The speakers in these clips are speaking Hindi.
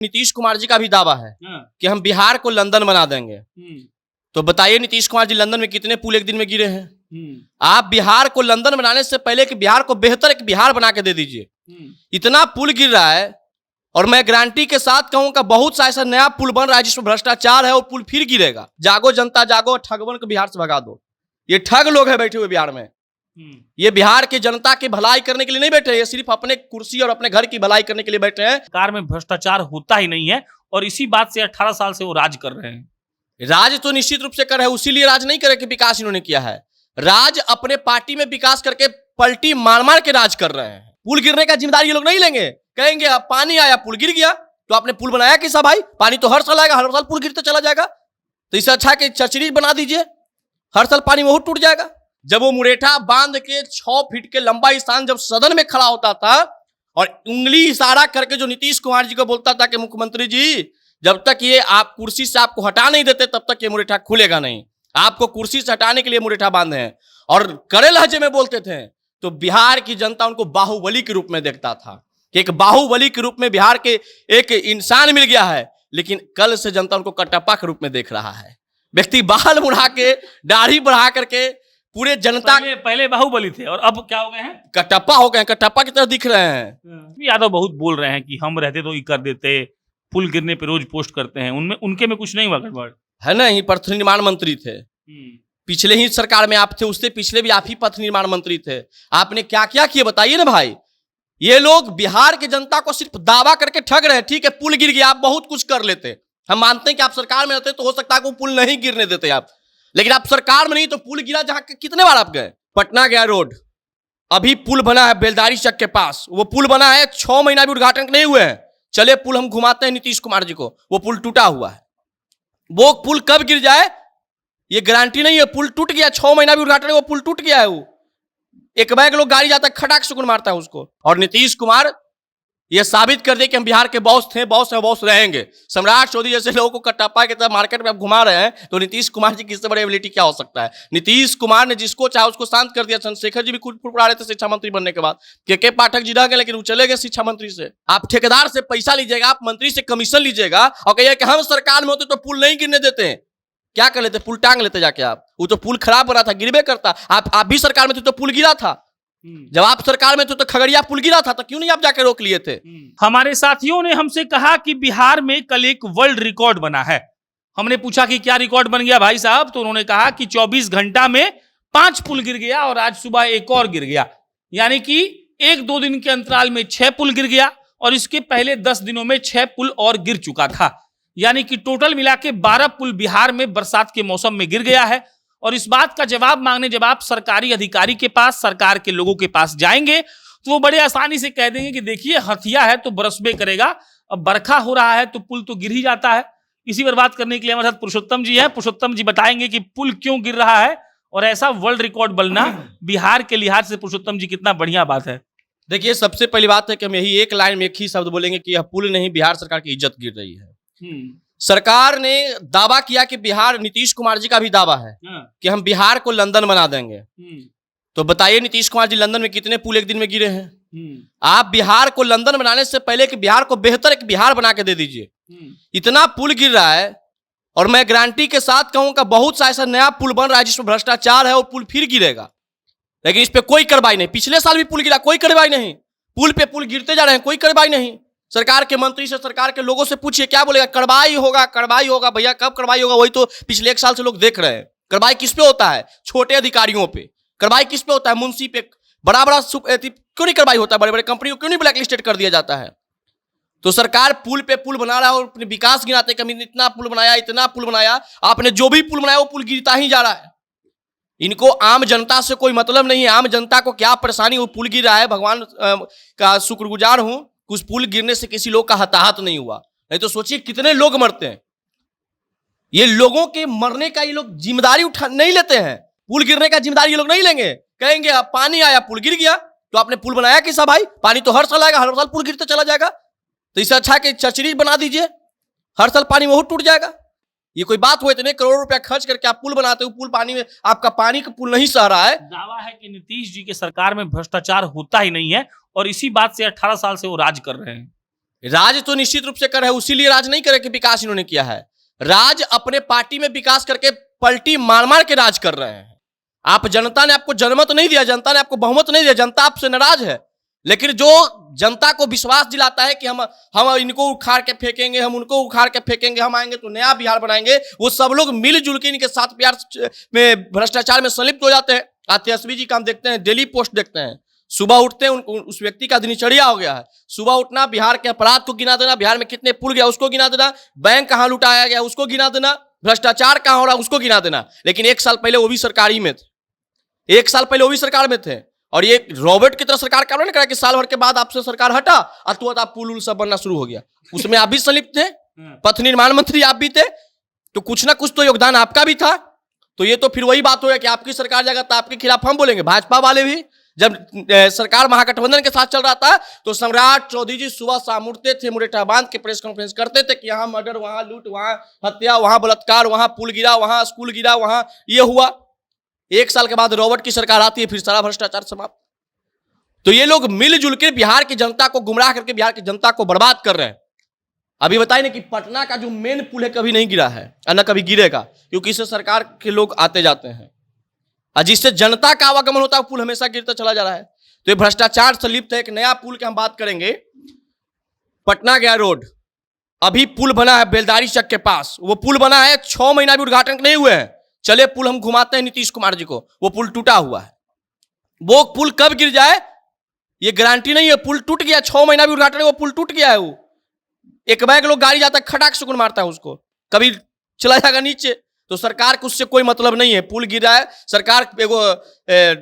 नीतीश कुमार जी का भी दावा है कि हम बिहार को लंदन बना देंगे। तो बताइए नीतीश कुमार जी लंदन में कितने पुल एक दिन में गिरे हैं? आप बिहार को लंदन बनाने से पहले कि बिहार को बेहतर एक बिहार बना के दे दीजिए। इतना पुल गिर रहा है और मैं गारंटी के साथ कहूंगा बहुत सा ऐसा नया पुल बन रहा है जिसमें भ्रष्टाचार है, वो पुल फिर गिरेगा। जागो जनता जागो, ठगवन को बिहार से भगा दो। ये ठग लोग हैं बैठे हुए बिहार में। ये बिहार के जनता की भलाई करने के लिए नहीं बैठे, ये सिर्फ अपने कुर्सी और अपने घर की भलाई करने के लिए बैठे हैं। सरकार में भ्रष्टाचार होता ही नहीं है और इसी बात से 18 साल से वो राज कर रहे हैं। राज तो निश्चित रूप से कर रहे हैं, उसी लिए राज नहीं करे कि विकास इन्होंने किया है। राज अपने पार्टी में विकास करके पलटी मार मार के राज कर रहे हैं। पुल गिरने का जिम्मेदारी ये लोग नहीं लेंगे, कहेंगे अब पानी आया पुल गिर गया, तो आपने पुल बनाया किसा भाई? पानी तो हर साल आएगा, हर साल पुल गिरते चला जाएगा। तो इससे अच्छा कि चचरी बना दीजिए, हर साल पानी वह टूट जाएगा। जब वो मुरेठा बांध के 6 फीट के लंबा इंसान जब सदन में खड़ा होता था और उंगली इशारा करके जो नीतीश कुमार जी को बोलता था कि मुख्यमंत्री जी जब तक ये आप कुर्सी से आपको हटा नहीं देते तब तक ये मुरेठा खुलेगा नहीं, आपको कुर्सी से हटाने के लिए मुरेठा बांधे हैं, और कड़े लहजे में बोलते थे, तो बिहार की जनता उनको बाहुबली के रूप में देखता था कि एक बाहुबली के रूप में बिहार के एक इंसान मिल गया है। लेकिन कल से जनता उनको कटप्पा के रूप में देख रहा है। व्यक्ति बाल मुड़ा के दाढ़ी बढ़ा करके पूरे जनता पहले बाहुबली थे और अब क्या हो गए हैं? कटप्पा हो गए, कटप्पा की तरह दिख रहे हैं। यादव बहुत बोल रहे हैं कि हम रहते तो ये कर देते, पुल गिरने पे रोज पोस्ट करते हैं, उनमें उनके में कुछ नहीं हुआ गड़बड़ है ना। ही पथ निर्माण मंत्री थे, पिछले ही सरकार में आप थे, उससे पिछले भी आप ही पथ निर्माण मंत्री थे। आपने क्या क्या किए बताइए ना भाई। ये लोग बिहार की जनता को सिर्फ दावा करके ठग रहे हैं। ठीक है पुल गिर गया, आप बहुत कुछ कर लेते, हम मानते हैं कि आप सरकार में रहते तो हो सकता है कि पुल नहीं गिरने देते आप, लेकिन आप सरकार में नहीं तो पुल गिरा। जहां कितने बार आप गए? पटना गया रोड, अभी पुल बना है बेलदारी चक के पास, वो पुल बना है 6 महीना भी उद्घाटन नहीं हुए हैं। चले पुल हम घुमाते हैं नीतीश कुमार जी को, वो पुल टूटा हुआ है। वो पुल कब गिर जाए ये गारंटी नहीं है। पुल टूट गया, 6 महीना भी उद्घाटन, वो पुल टूट गया है। वो एक बैग लोग गाड़ी जाता है, खटाक सुकून मारता है उसको। और नीतीश कुमार ये साबित कर दे कि हम बिहार के बॉस थे, बॉस है, बॉस रहेंगे। सम्राट चौधरी जैसे लोगों को कटप्पा की तरह मार्केट में आप घुमा रहे हैं, तो नीतीश कुमार जी की इससे बड़ी एबिलिटी क्या हो सकता है? नीतीश कुमार ने जिसको चाहे उसको शांत कर दिया। चंद्रशेखर जी भी खुद फुड़फुड़ा रहे थे शिक्षा मंत्री बनने के बाद, के पाठक जी रह गए, लेकिन वो चले गए शिक्षा मंत्री से। आप ठेकेदार से पैसा लीजिएगा, आप मंत्री से कमीशन लीजिएगा और कहिए कि हम सरकार में होते तो पुल नहीं गिरने देते। क्या कर लेते? पुल टांग लेते जाके आप। वो तो पुल खराब हो रहा था, गिरबे करता। आप भी सरकार में थे तो पुल गिरा था। जब आप सरकार में थे तो खगड़िया पुल गिरा था, तो क्यों नहीं आप जाके रोक लिए थे? हमारे साथियों ने हमसे कहा कि बिहार में कल एक वर्ल्ड रिकॉर्ड बना है। हमने पूछा कि क्या रिकॉर्ड बन गया भाई साहब, तो उन्होंने कहा कि 24 घंटा में 5 पुल गिर गया और आज सुबह एक और गिर गया। यानी कि 1-2 दिन के अंतराल में 6 पुल गिर गया और इसके पहले 10 दिनों में 6 पुल और गिर चुका था। यानी कि टोटल मिला के 12 पुल बिहार में बरसात के मौसम में गिर गया है। और इस बात का जवाब मांगने जब आप सरकारी अधिकारी के पास, सरकार के लोगों के पास जाएंगे तो वो बड़े आसानी से कह देंगे कि देखिए हथिया है तो बरसबे करेगा, अब बरखा हो रहा है तो पुल तो गिर ही जाता है। इसी पर बात करने के लिए हमारे साथ पुरुषोत्तम जी हैं। पुरुषोत्तम जी बताएंगे कि पुल क्यों गिर रहा है और ऐसा वर्ल्ड रिकॉर्ड बनना बिहार के लिहाज से पुरुषोत्तम जी कितना बढ़िया बात है। देखिए सबसे पहली बात है कि हम यही एक लाइन में एक ही शब्द बोलेंगे कि यह पुल नहीं, बिहार सरकार की इज्जत गिर रही है। सरकार ने दावा किया कि बिहार, नीतीश कुमार जी का भी दावा है कि हम बिहार को लंदन बना देंगे। तो बताइए नीतीश कुमार जी लंदन में कितने पुल एक दिन में गिरे हैं? आप बिहार को लंदन बनाने से पहले कि बिहार को बेहतर एक बिहार बना के दे दीजिए। इतना पुल गिर रहा है और मैं गारंटी के साथ कहूंगा बहुत सा ऐसा नया पुल बन रहा है जिसमें भ्रष्टाचार है, वो पुल फिर गिरेगा। लेकिन इस पे कोई कार्रवाई नहीं। पिछले साल भी पुल गिरा, कोई कार्रवाई नहीं। पुल पे पुल गिरते जा रहे हैं, कोई कार्रवाई नहीं। सरकार के मंत्री से, सरकार के लोगों से पूछिए, क्या बोलेगा? कार्रवाई होगा, कार्रवाई होगा। भैया कब कार्रवाई होगा? वही तो पिछले 1 साल से लोग देख रहे हैं। कार्रवाई किस पे होता है? छोटे अधिकारियों पे। कार्रवाई किस पे होता है? मुंशी पे। बड़ा बड़ा क्यों नहीं कार्रवाई होता है? बड़े बड़े कंपनी को क्यों नहीं ब्लैक लिस्टेड कर दिया जाता है? तो सरकार पुल पे पुल बना रहा है और अपने विकास गिनाते कि इतना पुल बनाया, इतना पुल बनाया। आपने जो भी पुल बनाया वो पुल गिरता ही जा रहा है। इनको आम जनता से कोई मतलब नहीं है। आम जनता को क्या परेशानी, वो पुल गिर रहा है। भगवान का शुक्रगुजार हूं, उस पुल गिरने से किसी लोग का हताहत नहीं हुआ, नहीं तो सोचिए कितने लोग मरते हैं। ये लोगों के मरने का ये लोग जिम्मेदारी उठा नहीं लेते हैं। पुल गिरने का जिम्मेदारी ये लोग नहीं लेंगे, कहेंगे अब पानी आया पुल गिर गया, तो आपने पुल बनाया किसा भाई? पानी तो हर साल आएगा, हर साल पुल गिरते चला जाएगा। तो इससे अच्छा कि चचरी बना दीजिए, हर साल पानी वह टूट जाएगा। ये कोई बात हुई? इतने करोड़ रुपया खर्च करके आप पुल बनाते हो, पुल पानी में, आपका पानी का पुल नहीं सह रहा है। दावा है कि नीतीश जी के सरकार में भ्रष्टाचार होता ही नहीं है और इसी बात से 18 साल से वो राज कर रहे हैं। राज तो निश्चित रूप से कर रहे हैं, उसीलिए राज नहीं करे कि विकास इन्होंने किया है। राज अपने पार्टी में विकास करके पलटी मार मार के राज कर रहे हैं। आप, जनता ने आपको जनमत नहीं दिया, जनता ने आपको बहुमत नहीं दिया, जनता आपसे नाराज है। लेकिन जो जनता को विश्वास दिलाता है कि हम इनको उखाड़ के फेंकेंगे, हम उनको उखाड़ के फेंकेंगे, हम आएंगे तो नया बिहार बनाएंगे, वो सब लोग मिलजुल के इनके साथ प्यार में भ्रष्टाचार में संलिप्त हो जाते हैं। आज तेजस्वी जी का हम देखते हैं, डेली पोस्ट देखते हैं, सुबह उठते हैं, उस व्यक्ति का दिनचर्या हो गया है सुबह उठना, बिहार के अपराध को गिना देना, बिहार में कितने पुल गया उसको गिना देना, बैंक कहां लुटाया गया उसको गिना देना, भ्रष्टाचार कहां हो रहा उसको गिना देना। लेकिन एक साल पहले वो भी सरकारी में थे, एक साल पहले वो भी सरकार में थे। और ये रॉबर्ट की तरह सरकार काम नहीं करा कि साल भर के बाद आपसे सरकार हटा और तुरंत आप पुल उल सब बनना शुरू हो गया। उसमें आप भी संलिप्त थे, पथ निर्माण मंत्री आप भी थे, तो कुछ ना कुछ तो योगदान आपका भी था। तो ये तो फिर वही बात हो गया कि आपकी सरकार जाएगा तो आपके खिलाफ हम बोलेंगे। भाजपा वाले भी जब सरकार महागठबंधन के साथ चल रहा था तो सम्राट चौधरी जी सुबह शाम उठते थे, मुरेठा बांध के प्रेस कॉन्फ्रेंस करते थे कि यहाँ मर्डर, वहां लूट, वहां हत्या, वहां बलात्कार, वहां पुल गिरा, वहां स्कूल गिरा, वहां ये हुआ। एक साल के बाद रॉबर्ट की सरकार आती है, फिर सारा भ्रष्टाचार समाप्त। तो ये लोग मिलजुल के बिहार की जनता को गुमराह करके बिहार की जनता को बर्बाद कर रहे हैं। अभी बताइए ना कि पटना का जो मेन पुल है कभी नहीं गिरा है और न कभी गिरेगा, क्योंकि इससे सरकार के लोग आते जाते हैं और जिससे जनता का आवागमन होता है पुल हमेशा गिरता चला जा रहा है। तो ये भ्रष्टाचार से लिप्त है। एक नया पुल की हम बात करेंगे, पटना गया रोड, अभी पुल बना है बेलदारी चक के पास, वो पुल बना है 6 महीना भी उद्घाटन नहीं हुए हैं। चले पुल हम घुमाते हैं नीतीश कुमार जी को, वो पुल टूटा हुआ है। वो पुल कब गिर जाए ये गारंटी नहीं है। पुल टूट गया, 6 महीना भी उद्घाटन, वो पुल टूट गया है। वो एक बैग लोग गाड़ी जाता है, खटाक सुकून मारता है उसको, कभी चला जाएगा नीचे। तो सरकार को उससे कोई मतलब नहीं है। पुल गिरा है, सरकार एगो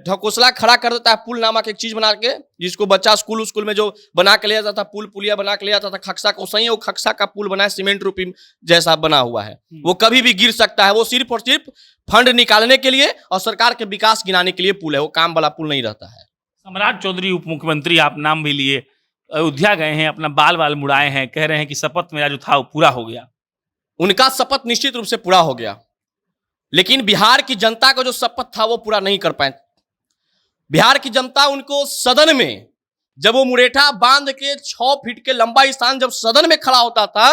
ढकोसला खड़ा कर देता है, पुल नामक एक चीज बना के, जिसको बच्चा स्कूल में जो बना के ले जाता था, पुल पुलिया बना के ले जाता था खक्सा को, सही है वो खक्सा का पुल बना है, सीमेंट रूपी जैसा बना हुआ है। वो कभी भी गिर सकता है। वो सिर्फ और सिर्फ फंड निकालने के लिए और सरकार के विकास गिनाने के लिए पुल है, वो काम वाला पुल नहीं रहता है। सम्राट चौधरी उप मुख्यमंत्री, आप नाम भी लिए, अयोध्या गए हैं, अपना बाल मुड़ाए हैं, कह रहे हैं कि शपथ मेरा जो था वो पूरा हो गया। उनका शपथ निश्चित रूप से पूरा हो गया, लेकिन बिहार की जनता का जो शपथ था वो पूरा नहीं कर पाए। बिहार की जनता उनको सदन में, जब वो मुरेठा बांध के 6 फीट के लंबा इंसान जब सदन में खड़ा होता था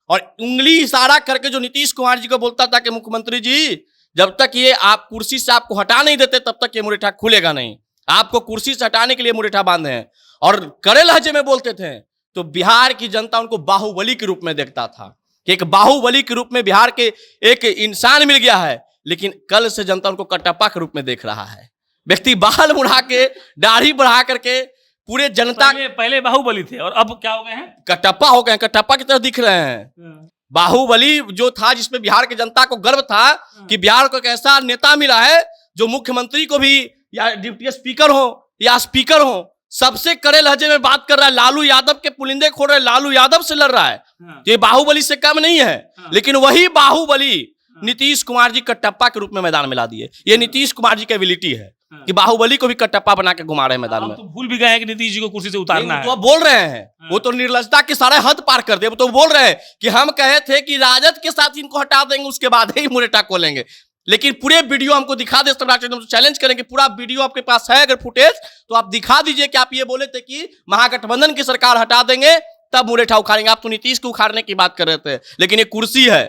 और उंगली इशारा करके जो नीतीश कुमार जी को बोलता था कि मुख्यमंत्री जी जब तक ये आप कुर्सी से आपको हटा नहीं देते तब तक ये मुरेठा खुलेगा नहीं, आपको कुर्सी से हटाने के लिए मुरेठा बांधे हैं, और कड़े लहजे में बोलते थे, तो बिहार की जनता उनको बाहुबली के रूप में देखता था कि एक बाहुबली के रूप में बिहार के एक इंसान मिल गया है। लेकिन कल से जनता उनको कटप्पा के रूप में देख रहा है। व्यक्ति बाल मुड़ा के, दाढ़ी बढ़ा करके पूरे जनता, पहले बाहुबली थे और अब क्या हो गए हैं, कटप्पा हो गए, कटप्पा की तरह दिख रहे हैं। बाहुबली जो था, जिसमें बिहार की जनता को गर्व था कि बिहार को एक ऐसा नेता मिला है जो मुख्यमंत्री को भी, या डिप्टी स्पीकर हो या स्पीकर हो, सबसे कड़े लहजे में बात कर रहा है। लालू यादव के पुलिंदे खोल रहे, लालू यादव से लड़ रहा है। ये बाहुबली से कम नहीं है। लेकिन वही बाहुबली नीतीश कुमार जी कटप्पा के रूप में मैदान में ला दिए। ये नीतीश कुमार जी की एबिलिटी है कि बाहुबली को भी कटप्पा बना के घुमा रहे हैं मैदान में। तो भूल भी गए हैं कि नीतीश जी को कुर्सी से उतारना है। तो अब बोल रहे हैं, वो तो निर्लजता के सारे हद पार कर दे। तो बोल रहे हैं कि हम कहे थे कि राजद के साथ इनको हटा देंगे, उसके बाद ही मुरेठा खोलेंगे। लेकिन पूरे वीडियो हमको दिखा दे, चैलेंज करेंगे, पूरा वीडियो आपके पास है अगर फुटेज तो आप दिखा दीजिए कि आप ये बोले थे कि महागठबंधन की सरकार हटा देंगे तब मुरेठा उखाड़ेंगे। आप तो नीतीश को उखाड़ने की बात कर रहे थे। लेकिन ये कुर्सी है,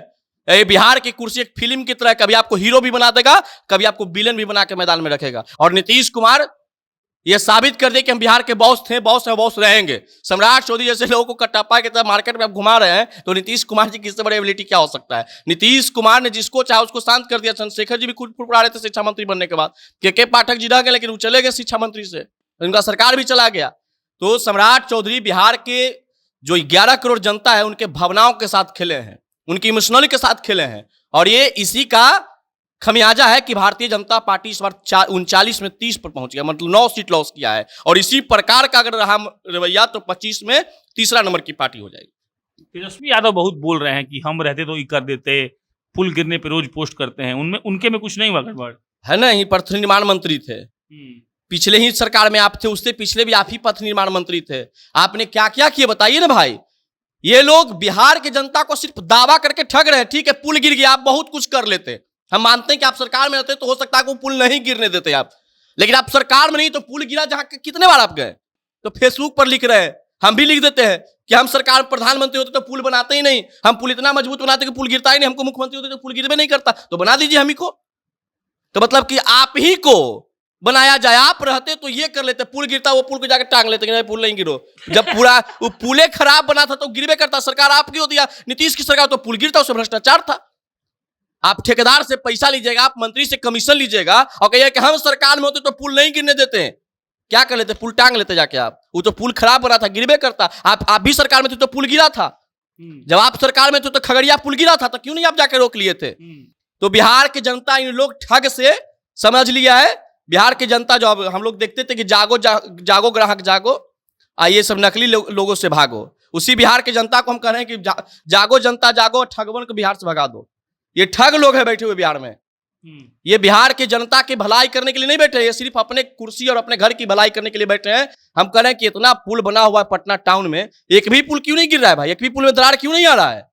ये बिहार की कुर्सी एक फिल्म की तरह, कभी आपको हीरो भी बना देगा, कभी आपको विलेन भी बना के मैदान में रखेगा। और नीतीश कुमार ये साबित कर दे कि हम बिहार के बॉस थे, बॉस है, बॉस रहेंगे। सम्राट चौधरी जैसे लोगों को कटप्पा की तरह मार्केट में आप घुमा रहे हैं, तो नीतीश कुमार जी की इससे बड़ी एबिलिटी क्या हो सकता है। नीतीश कुमार ने जिसको चाहे उसको शांत कर दिया। चंद्रशेखर जी भी खुद फुड़फुड़ा रहे थे शिक्षा मंत्री बनने के बाद, के पाठक जी रह गए, लेकिन वो चले गए शिक्षा मंत्री से, उनका सरकार भी चला गया। तो सम्राट चौधरी बिहार के जो 11 करोड़ जनता है उनके भावनाओं के साथ खेले हैं, उनकी इमोशनली के साथ खेले हैं। और ये इसी का खमियाजा है कि भारतीय जनता पार्टी इस बार 39 में 30 पर पहुंच गया, मतलब 9 सीट लॉस किया है। और इसी प्रकार का अगर रहा रवैया तो 25 में तीसरा नंबर की पार्टी हो जाएगी। तेजस्वी यादव बहुत बोल रहे हैं कि हम रहते तो ये कर देते, पुल गिरने पे रोज पोस्ट करते हैं, उनमें उनके में कुछ नहीं हुआ गड़बड़ है ना। ही पथ निर्माण मंत्री थे, पिछले ही सरकार में आप थे, उससे पिछले भी आप ही पथ निर्माण मंत्री थे। आपने क्या क्या किए बताइए ना भाई। ये लोग बिहार की जनता को सिर्फ दावा करके ठग रहे हैं। ठीक है, पुल गिर गया, आप बहुत कुछ कर लेते, हम मानते हैं कि आप सरकार में रहते तो हो सकता है कि वो पुल नहीं गिरने देते आप, लेकिन आप सरकार में नहीं, तो पुल गिरा जहां कितने बार आप गए, तो फेसबुक पर लिख रहे हैं, हम भी लिख देते हैं कि हम सरकार प्रधानमंत्री होते तो पुल बनाते ही नहीं, हम पुल इतना मजबूत बनाते कि पुल गिरता ही नहीं, हमको मुख्यमंत्री होते तो पुल गिरबे नहीं करता, तो बना दीजिए हम ही को। तो मतलब कि आप ही को बनाया जाए, आप रहते तो ये कर लेते, पुल गिरता वो पुल को जाकर टांग लेते कि नहीं पुल नहीं गिरो। जब पूरा वो पुले खराब बना था तो गिरबे करता, सरकार आपकी होती है, नीतीश की सरकार तो पुल गिरता, उसमें भ्रष्टाचार था। आप ठेकेदार से पैसा लीजिएगा, आप मंत्री से कमीशन लीजिएगा और कहिए कि हम सरकार में होते तो पुल नहीं गिरने देते हैं, क्या कर लेते, पुल टांग लेते जाके आप। वो तो पुल खराब बना था, गिरबे करता। आप भी सरकार में थे तो पुल गिरा था, जब आप सरकार में थे तो खगड़िया पुल गिरा था, तो क्यों नहीं आप जाके रोक लिए थे। तो बिहार की जनता इन लोग ठग से समझ लिया है। बिहार की जनता जो हम लोग देखते थे कि जागो ग्राहक जागो, ये सब नकली लोगों से भागो, उसी बिहार की जनता को हम कह रहे हैं कि जागो जनता जागो, ठगवन को बिहार से भगा दो। ये ठग लोग हैं बैठे हुए बिहार में, ये बिहार की जनता की भलाई करने के लिए नहीं बैठे, ये सिर्फ अपने कुर्सी और अपने घर की भलाई करने के लिए बैठे हैं। हम कह रहे हैं कि इतना पुल बना हुआ है पटना टाउन में, एक भी पुल क्यों नहीं गिर रहा है भाई, एक भी पुल में दरार क्यों नहीं आ रहा है।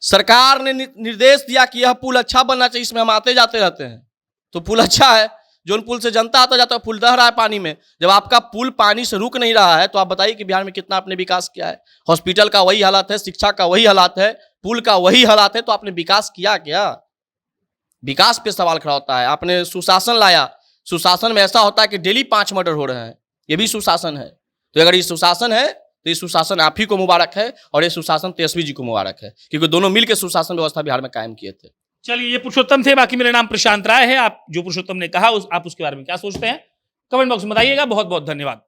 सरकार ने निर्देश दिया कि यह पुल अच्छा बनना चाहिए, इसमें हम आते जाते रहते हैं, तो पुल अच्छा है, जो पुल से जनता आता जाता है पुल दह रहा है पानी में। जब आपका पुल पानी से रुक नहीं रहा है तो आप बताइए कि बिहार में कितना आपने विकास किया है। हॉस्पिटल का वही हालात है, शिक्षा का वही हालात है, पुल का वही हालात है, तो आपने विकास किया क्या। विकास पे सवाल खड़ा होता है। आपने सुशासन लाया, सुशासन में ऐसा होता है कि डेली 5 मर्डर हो रहे हैं, ये भी सुशासन है। तो अगर ये सुशासन है तो ये सुशासन आप ही को मुबारक है, और ये सुशासन तेजस्वी जी को मुबारक है, क्योंकि दोनों मिलकर सुशासन व्यवस्था बिहार में कायम किए थे। चलिए, ये पुरुषोत्तम थे, बाकी मेरा नाम प्रशांत राय है। आप जो पुरुषोत्तम ने कहा आप उसके बारे में क्या सोचते हैं कमेंट बॉक्स में बताइएगा। बहुत बहुत धन्यवाद।